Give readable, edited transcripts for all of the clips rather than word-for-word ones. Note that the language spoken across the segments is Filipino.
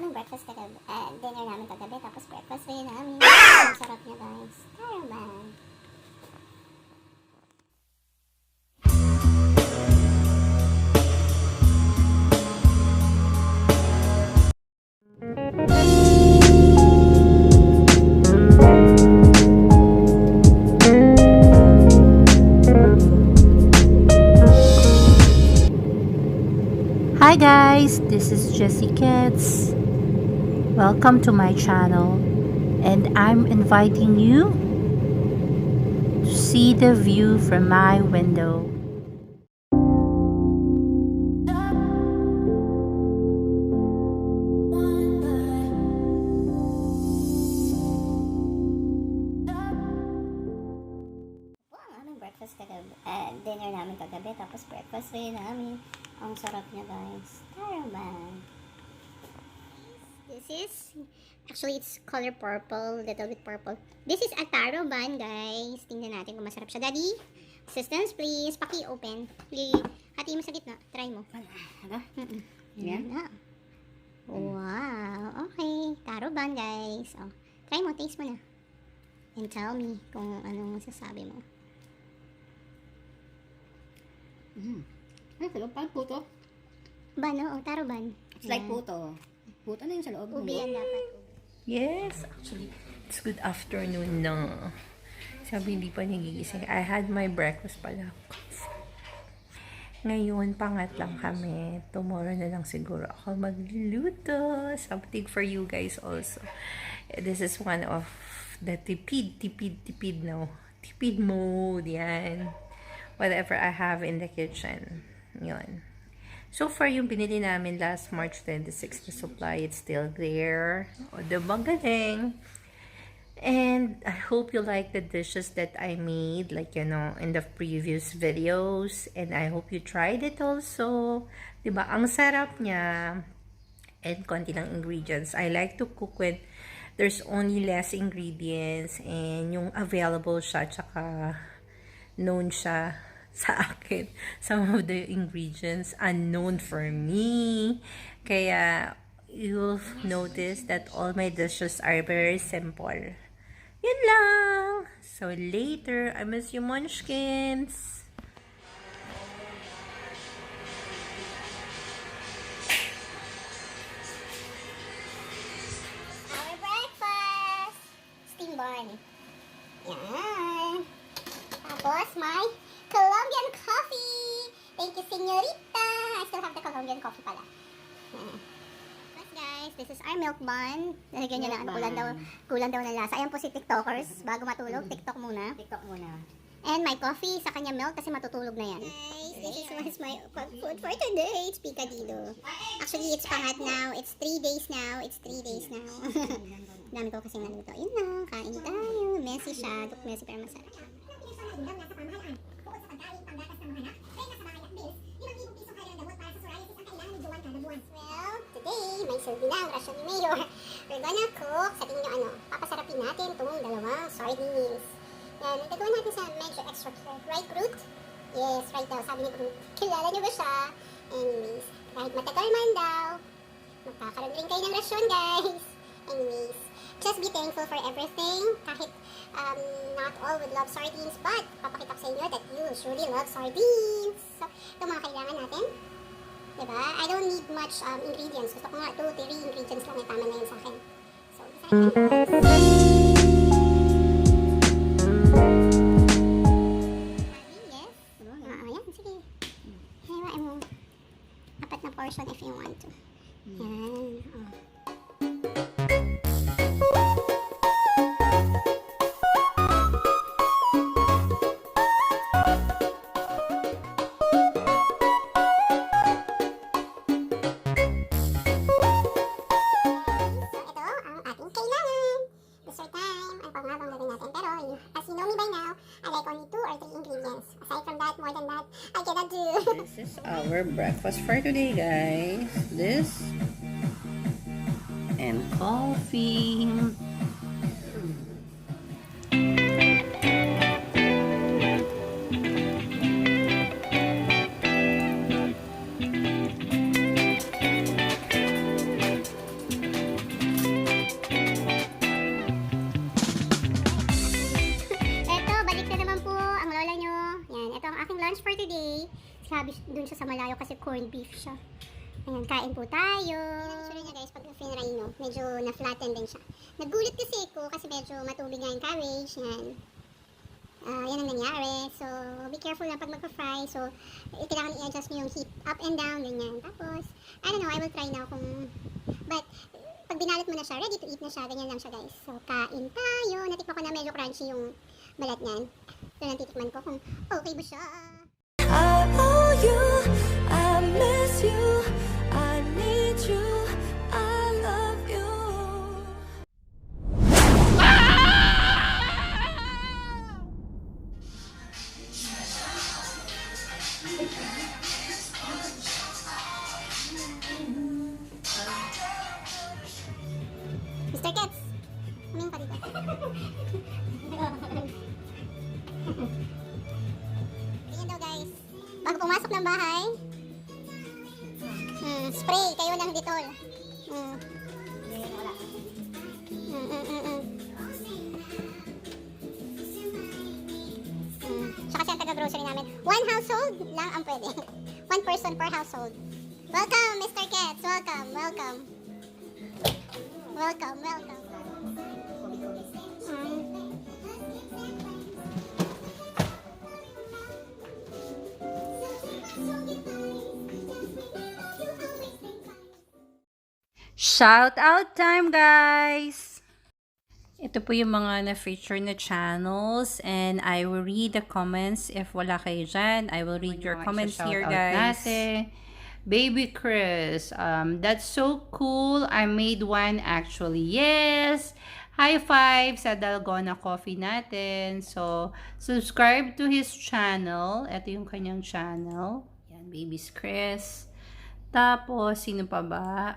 aming breakfast kagabi. Dinner namin kagabi, tapos breakfast rin namin. Ang sarap niya, guys. Tara ba? Hi guys, this is Quetz. Welcome to my channel, and I'm inviting you to see the view from my window. Breakfast kagabi. Dinner namin kagabi, tapos breakfast rin namin. Ang sarap niya, guys. Tara ba? This is, actually it's color purple, little bit purple. This is a taro bun, guys. Tingnan natin kung masarap siya. Daddy, assistance please. Paki-open. Hati mo sa gitna. Try mo. Ano? Yan na. Wow. Okay. Taro bun, guys. Oh. Try mo. Taste mo na. And tell me kung anong masasabi mo. Ay, sa loob, parang puto. Ban, oo. Taro ban. It's like puto. Puto na yung sa loob. Ubi yan dapat. Yes, actually, it's good afternoon na. Sabi hindi pa nagigising. I had my breakfast pala. Ngayon, pangat lang kami. Tomorrow na lang siguro ako magluluto. Something for you guys also. This is one of the tipid mode. Yan. Whatever I have in the kitchen. Yun. So far, yung binili namin last March 26, the supply, it's still there. O, diba galing? And I hope you like the dishes that I made, like, you know, in the previous videos. And I hope you tried it also. Diba? Ang sarap niya. And konti lang ingredients. I like to cook when there's only less ingredients. And yung available siya, tsaka known siya sa akin. Some of the ingredients unknown for me. Kaya, you'll notice that all my dishes are very simple. Yun lang. So, later, I miss you, munchkins. Our breakfast! Steam bun. Yan. Tapos, may Colombian coffee! Thank you, señorita! I still have the Colombian coffee pala. Yes, guys, this is our milk bun. Nalagyan niya na, kulang daw ng lasa. Ayan po si TikTokers. Bago matulog, TikTok muna. TikTok muna. And my coffee sa kanya milk kasi matutulog na yan. Guys, this is my food for today. It's picadillo. Actually, it's pangat now. It's 3 days now. Dami ko kasi naluto. Yun na, kain tayo. Messy siya. Look messy pero masarap. Well, today, may serve na ang rasyon ni Mayor. We're gonna cook, sa tingin nyo ano, papasarapin natin itong dalawang sardines. Yan, nagagawa natin sa medyo extra care. Right, Groot? Yes, right daw, sabi ni Groot. Kilala nyo ba siya? Anyways, kahit matagal man daw, magkakaroon rin kayo ng rasyon, guys. Anyways, just be thankful for everything. Kahit not all would love sardines, but papakita ko sa inyo that you surely love sardines. So, ito mga kailangan natin. Diba? I don't need much ingredients. Gusto ko nga 2-3 ingredients lang. Tama na yun sa akin. So, yes. Yan, sige. Hawain mo. 4 na portion if you want to. Yan. Oh. This is our breakfast for today, guys. This and coffee. siya. Ayan, kain po tayo. Itsura niya guys, pag finry nyo, medyo na-flatten din siya. Nagulat kasi ako kasi medyo matubig nga yung cabbage. Yan. Yan ang nangyari. So, be careful lang pag magpa-fry. So, kailangan i-adjust mo yung heat up and down, ganyan. Tapos, I don't know, I will try now kung... But, pag binalot mo na siya, ready to eat na siya, ganyan lang siya guys. So, kain tayo. Natikman ko na medyo crunchy yung balat niyan. So, natitikman ko kung okay ba siya. I owe you, I miss you, I need you, I love you. Mr. Quetz! Kumain ka dito. Ganyan daw guys. Bago pumasok ng bahay, spray kayo ng Dettol. Siya kasi ang taga-grocery namin. One household lang ang pwede. One person per household. Welcome, Mr. Quetz. Welcome, welcome. Welcome, welcome. Shout out time, guys! Ito po yung mga na-feature na channels and I will read the comments. If wala kayo dyan, I will read your comments here, guys. Baby Chris, that's so cool. I made one actually. Yes! High five sa Dalgona Coffee natin. So, subscribe to his channel. Ito yung kanyang channel. Yan, Baby's Chris. Tapos, sino pa ba?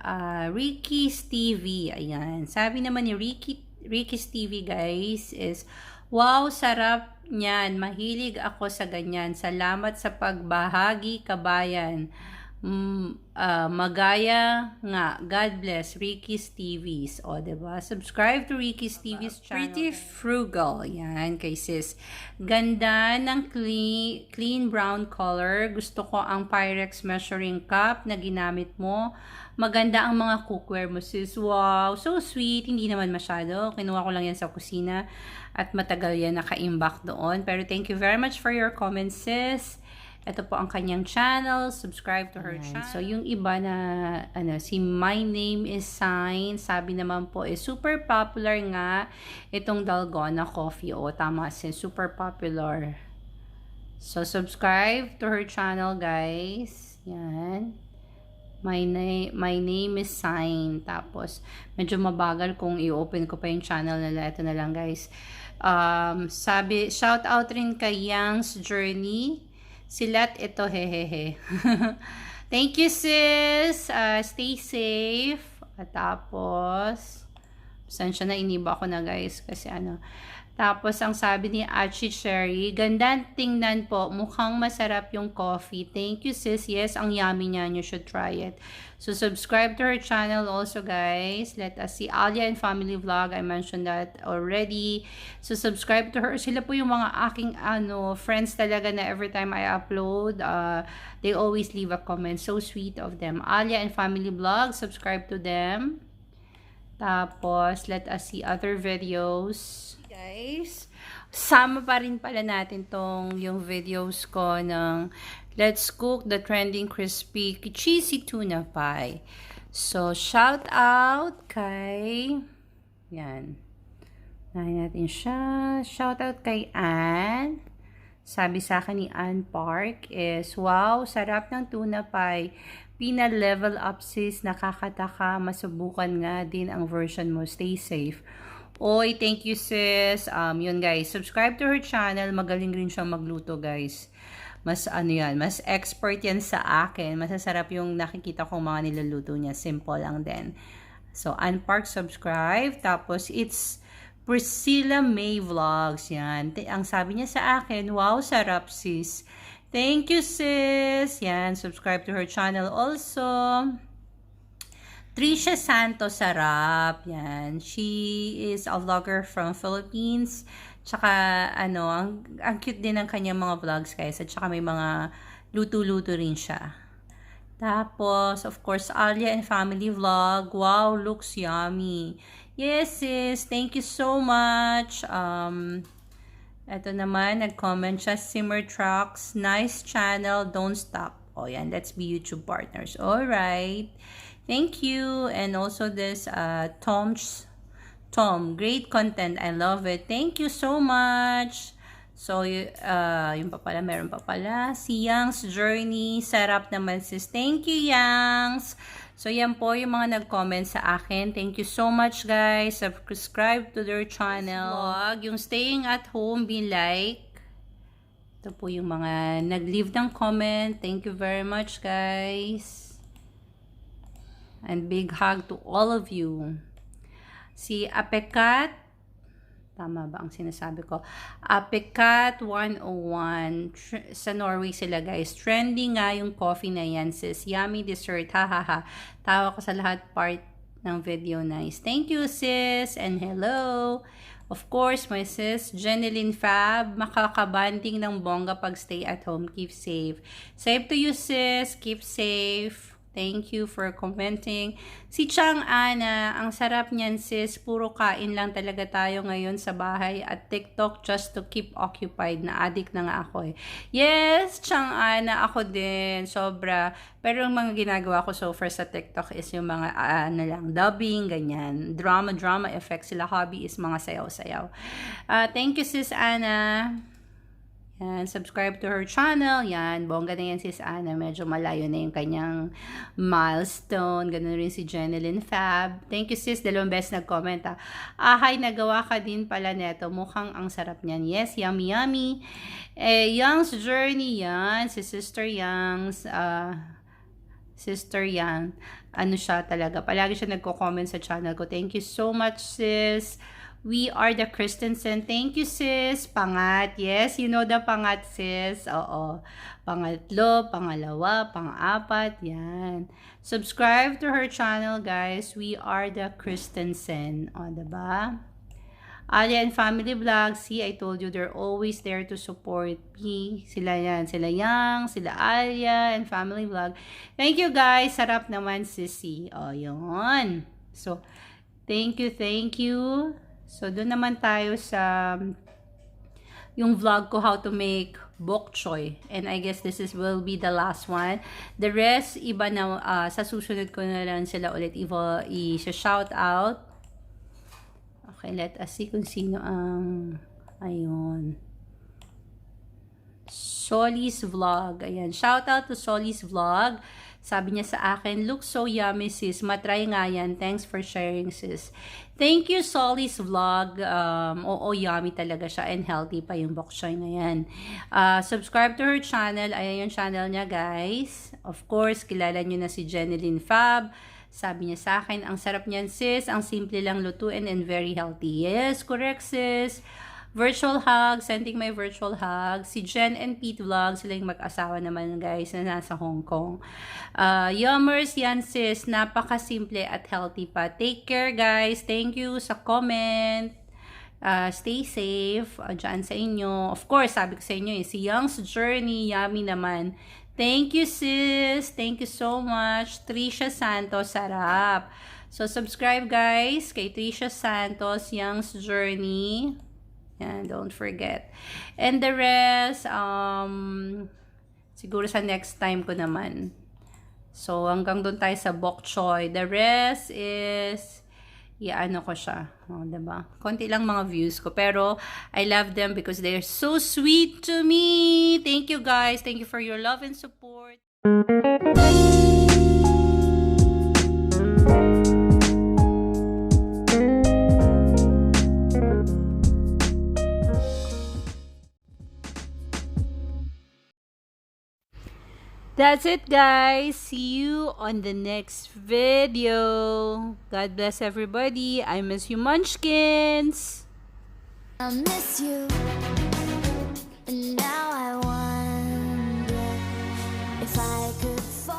Ricky's TV. Ayan. Sabi naman ni Ricky's TV, guys, is, wow, sarap niyan. Mahilig ako sa ganyan. Salamat sa pagbahagi, kabayan. Magaya nga. God bless. Ricky's TVs. O, diba? Subscribe to Ricky's TV's channel. Pretty frugal. Yan, kay sis. Ganda ng clean brown color. Gusto ko ang Pyrex measuring cup na ginamit mo. Maganda ang mga cookware mo, sis. Wow, so sweet. Hindi naman masyado. Kinuha ko lang yan sa kusina. At matagal yan naka-imbak doon. Pero thank you very much for your comments, sis. Ito po ang kanyang channel. Subscribe to her channel. So, yung iba na, si My Name is Sign, sabi naman po, super popular nga itong Dalgona Coffee. O, tama sis, super popular. So, subscribe to her channel, guys. Yan. My name is Sign. Tapos, medyo mabagal kung i-open ko pa yung channel nila. Ito na lang, guys. Sabi, shout out rin kay Young's Journey. Silat ito, hehehe. Thank you, sis. Stay safe. At tapos, saan siya na iniba ko na, guys. Kasi Tapos, ang sabi ni Achi Cherry, ganda tingnan po. Mukhang masarap yung coffee. Thank you, sis. Yes, ang yummy niya. You should try it. So, subscribe to her channel also, guys. Let us see. Alia and Family Vlog. I mentioned that already. So, subscribe to her. Sila po yung mga aking, friends talaga na every time I upload, they always leave a comment. So sweet of them. Alia and Family Vlog. Subscribe to them. Tapos, let us see other videos. Guys, sama pa rin pala natin yung videos ko ng Let's Cook the Trending Crispy Cheesy Tuna Pie. So, shout out kay yan. Nahin natin siya. Shout out kay Ann. Sabi sa akin ni Ann Park is, wow, sarap ng tuna pie. Pina-level up sis, nakakataka. Masubukan nga din ang version mo. Stay safe. Oy, thank you sis. Yun guys, subscribe to her channel. Magaling rin siyang magluto guys. Mas mas expert yan sa akin. Masasarap yung nakikita kong mga niluluto niya. Simple lang din. So, Unpark, subscribe. Tapos, it's Priscilla May Vlogs. Yan. Ang sabi niya sa akin, wow, sarap sis. Thank you sis. Yan, subscribe to her channel also. Trisha Santos, sarap. Yan. She is a vlogger from Philippines. Tsaka, ang cute din ng kanyang mga vlogs, guys. At tsaka may mga luto-luto rin siya. Tapos, of course, Alia and Family Vlog. Wow, looks yummy. Yes, sis. Thank you so much. Ito naman, nag-comment siya, Simmer Trucks. Nice channel. Don't stop. Oh, yan. Let's be YouTube partners. Alright. Thank you. And also this, Tom, great content. I love it. Thank you so much. So, yun pa pala, meron pa pala. Si Yang's Journey, sarap naman sis. Thank you, Yangs. So, yan po yung mga nag-comment sa akin. Thank you so much, guys. Subscribe to their channel. Yung staying at home, be like. Ito po yung mga nag-leave ng comment. Thank you very much, guys. And big hug to all of you. Si Apekat, tama ba ang sinasabi ko? Apekat 101, sa Norway sila guys. Trending nga yung coffee na yan sis. Yummy dessert, hahaha. Tawa ko sa lahat part ng video, nice. Thank you sis, and hello. Of course, my sis, Jeneline Fab, makakabanding ng bongga pag stay at home. Keep safe. Safe to you sis, keep safe. Thank you for commenting. Si Chang Ana, ang sarap niyan sis. Puro kain lang talaga tayo ngayon sa bahay at TikTok just to keep occupied. Na-addict na nga ako eh. Yes, Chang Ana, ako din. Sobra. Pero yung mga ginagawa ko so far sa TikTok is yung mga dubbing, ganyan. Drama effects. Sila hobby is mga sayaw-sayaw. Thank you sis Ana. Yan, subscribe to her channel. Yan, bongga na yan sis Ana. Medyo malayo na yung kanyang milestone. Ganun rin si Jeneline Fab. Thank you sis, 2 beses nag-comment ha. Hi, nagawa ka din pala neto. Mukhang ang sarap niyan. Yes, yummy yummy. Young's Journey yan. Si Sister Young's, Sister Young. Ano siya talaga. Palagi siya nagko-comment sa channel ko. Thank you so much sis. We are the Christensen. Thank you, sis. Pangat. Yes, you know the pangat, sis. Oo. Pangatlo, pangalawa, pang-apat. Yan. Subscribe to her channel, guys. We are the Christensen. O, diba? Alia and Family Vlog. See, I told you, they're always there to support me. Sila yan. Sila Yang, sila Alia and Family Vlog. Thank you, guys. Sarap naman, sissy. O, yun. So, thank you, thank you. So, doon naman tayo sa yung vlog ko how to make bok choy. And I guess this will be the last one. The rest, iba na, sa susunod ko na lang sila ulit i-shout out. Okay, let us see kung sino ang, ayun. Soli's Vlog. Ayan, shout out to Soli's Vlog. Sabi niya sa akin, looks so yummy sis. Matry nga yan. Thanks for sharing sis. Thank you Soli's Vlog. Oo, yummy talaga siya and healthy pa yung bok choy na yan. Subscribe to her channel. Ayan yung channel niya guys. Of course, kilala nyo na si Jeneline Fab. Sabi niya sa akin, ang sarap niyan sis. Ang simple lang lutuin and very healthy. Yes, correct sis. Virtual hug, sending my virtual hug. Si Jen and Pete Vlog, sila yung mag-asawa naman guys na nasa Hong Kong. Yummers yan sis, napaka-simple at healthy pa. Take care guys, thank you sa comment. Stay safe dyan sa inyo. Of course, sabi ko sa inyo, si Young's Journey, yummy naman. Thank you sis, thank you so much. Trisha Santos, sarap. So subscribe guys kay Trisha Santos, Young's Journey. Yan, don't forget. And the rest, siguro sa next time ko naman. So, hanggang doon tayo sa bok choy. The rest is, ano ko siya. O, diba? Konti lang mga views ko. Pero, I love them because they're so sweet to me. Thank you guys. Thank you for your love and support. That's it guys. See you on the next video. God bless everybody. I miss you munchkins. I miss you, and now